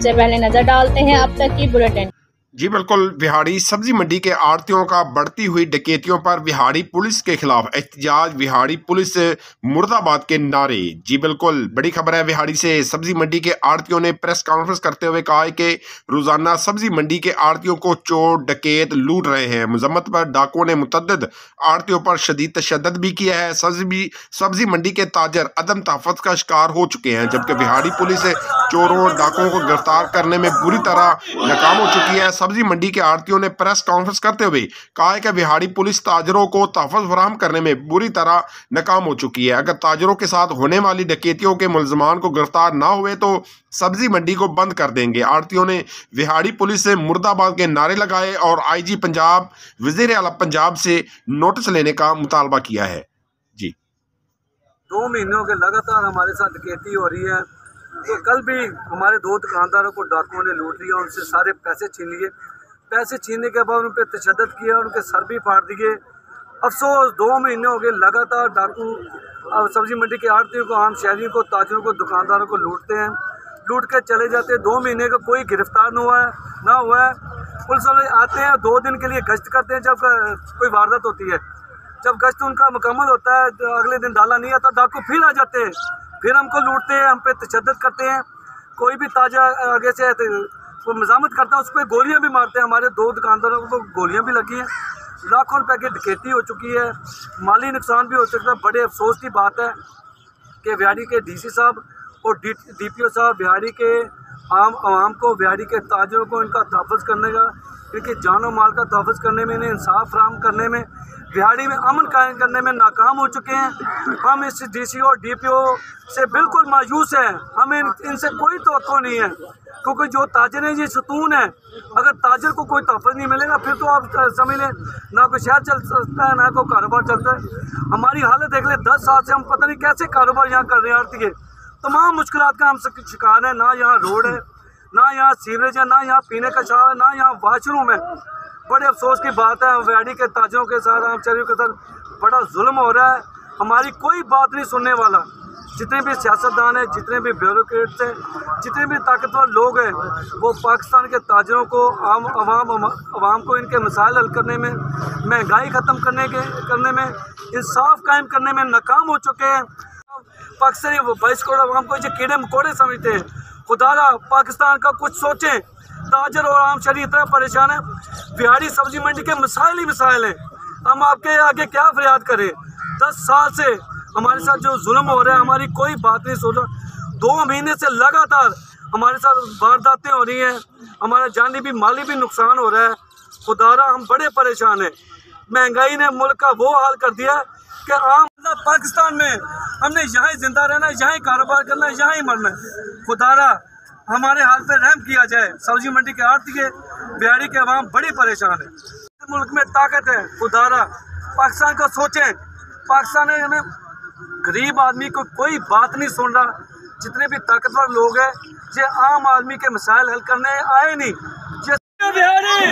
सबसे पहले नजर डालते हैं अब तक की बुलेटिन। जी बिल्कुल, बिहाड़ी सब्जी मंडी के आड़तियों का बढ़ती हुई डकैतियों पर बिहाड़ी पुलिस के खिलाफ एहतजाज, बिहाड़ी पुलिस मुर्दाबाद के नारे। जी बिल्कुल, बड़ी खबर है बिहाड़ी से। सब्जी मंडी के आड़तियों ने प्रेस कॉन्फ्रेंस करते हुए कहा है कि रोजाना सब्जी मंडी के आड़तियों को चोर डकैत लूट रहे हैं। मजम्मत पर डाकुओं ने मुतअद्दिद आड़तियों पर शदीद तशद्दुद भी किया है। सब्जी मंडी के ताजर अदम तहफ़्फ़ुज़ का शिकार हो चुके हैं, जबकि बिहाड़ी पुलिस चोरों डाकुओं को गिरफ्तार करने में बुरी तरह नाकाम हो चुकी है। सब्जी मंडी के आड़तियों ने प्रेस कॉन्फ्रेंस करते हुए कहा है कि बिहाड़ी पुलिस ताजरों को तहफ़्फ़ुज़ फराहम करने में बुरी तरह नाकाम हो चुकी है। अगर ताजरों के साथ होने वाली डकैतियों के मुलजमान को गिरफ्तार ना हुए तो सब्जी मंडी को बंद कर देंगे। आड़तियों ने बिहाड़ी पुलिस से मुर्दाबाद के नारे लगाए और IG पंजाब, वज़ीर आला पंजाब से नोटिस लेने का मुतालबा किया है। जी, 2 महीनों के लगातार हमारे साथ डकैती हो रही है। तो कल भी हमारे 2 दुकानदारों को डाकुओं ने लूट लिया, उनसे सारे पैसे छीन लिए। पैसे छीनने के बाद उन पर तशद्दुद किया, उनके सर भी फाड़ दिए। अफसोस 2 महीने हो गए लगातार डाकू सब्जी मंडी के आड़तियों को, आम शहरियों को, ताजरों को, दुकानदारों को लूटते हैं, लूट के चले जाते हैं। 2 महीने का कोई गिरफ्तार ना हुआ है। पुलिस वाले आते हैं, 2 दिन के लिए गश्त करते हैं जब कोई वारदात होती है। जब गश्त उनका मुकम्मल होता है तो अगले दिन डाला नहीं आता, डाकू फिर आ जाते हैं, फिर हमको लूटते हैं, हम पे तशद्दुद करते हैं। कोई भी ताजा आगे से वो मज़ामत करता है उस पर गोलियाँ भी मारते हैं। हमारे 2 दुकानदारों को गोलियाँ भी लगी हैं। लाखों रुपए की डकैती हो चुकी है, माली नुकसान भी हो सकता है। बड़े अफसोस की बात है कि बिहाड़ी के DC साहब और DPO साहब बिहाड़ी के आवाम को, बिहाड़ी के ताजरों को इनका तहफ़्फ़ुज़ करने का, इनके जान और माल का तहफ़्फ़ुज़ करने में, इन्हें इंसाफ फराहम करने में, बिहाड़ी में अमन कायम करने में नाकाम हो चुके हैं। हम इस DC और DPO से बिल्कुल मायूस हैं। हमें इनसे कोई तवक्को नहीं है, क्योंकि जो ताजर हैं ये सतून है। अगर ताजर को कोई तहफ़्फ़ुज़ नहीं मिलेगा फिर तो आप समझ लें ना कोई शहर चल सकता है, ना कोई कारोबार चलता है। हमारी हालत देख लें, 10 साल से हम पता नहीं कैसे कारोबार यहाँ कर रहे हैं। आड़ती के तमाम मुश्किलात का हम शिकार है। ना यहाँ रोड है, ना यहाँ सीवरेज है, ना यहाँ पीने का छाव है, ना यहाँ वाशरूम है। बड़े अफसोस की बात है, बिहाड़ी के ताजरों के साथ, आम शहरियों के साथ बड़ा जुल्म हो रहा है। हमारी कोई बात नहीं सुनने वाला। जितने भी सियासतदान हैं, जितने भी ब्यूरोक्रेट्स हैं, जितने भी ताकतवर लोग हैं, वो पाकिस्तान के ताजरों को, आवाम को इनके मसाइल हल करने में, महंगाई ख़त्म करने में, इंसाफ कायम करने में नाकाम हो चुके हैं। पाकिस्तानी 22 करोड़ आवाम को ये कीड़े मकोड़े समझते हैं। खुदारा पाकिस्तान का कुछ सोचें। ताजर और आम शहरी इतना परेशान है। बिहाड़ी सब्जी मंडी के मसाइल ही मसाइल हैं। हम आपके आगे क्या फरियाद करें? 10 साल से हमारे साथ जो जुल्म हो रहा है, हमारी कोई बात नहीं सुन रहा। 2 महीने से लगातार हमारे साथ वारदातें हो रही हैं, हमारा जानी भी माली भी नुकसान हो रहा है। खुदारा हम बड़े परेशान हैं। महंगाई ने मुल्क का वो हाल कर दिया कि आम पाकिस्तान में हमने यहाँ ही जिंदा रहना है, यहाँ ही कारोबार करना है, यहाँ ही मरना है। खुदारा हमारे हाल पे रहम किया जाए। सब्जी मंडी के आड़ती के, बिहाड़ी के अवाम बड़ी परेशान है। मुल्क में ताकत है। खुदारा पाकिस्तान का सोचें। पाकिस्तान में गरीब आदमी को कोई बात नहीं सुन रहा। जितने भी ताकतवर लोग हैं ये आम आदमी के मसाइल हल करने आए नहीं। बिहाड़ी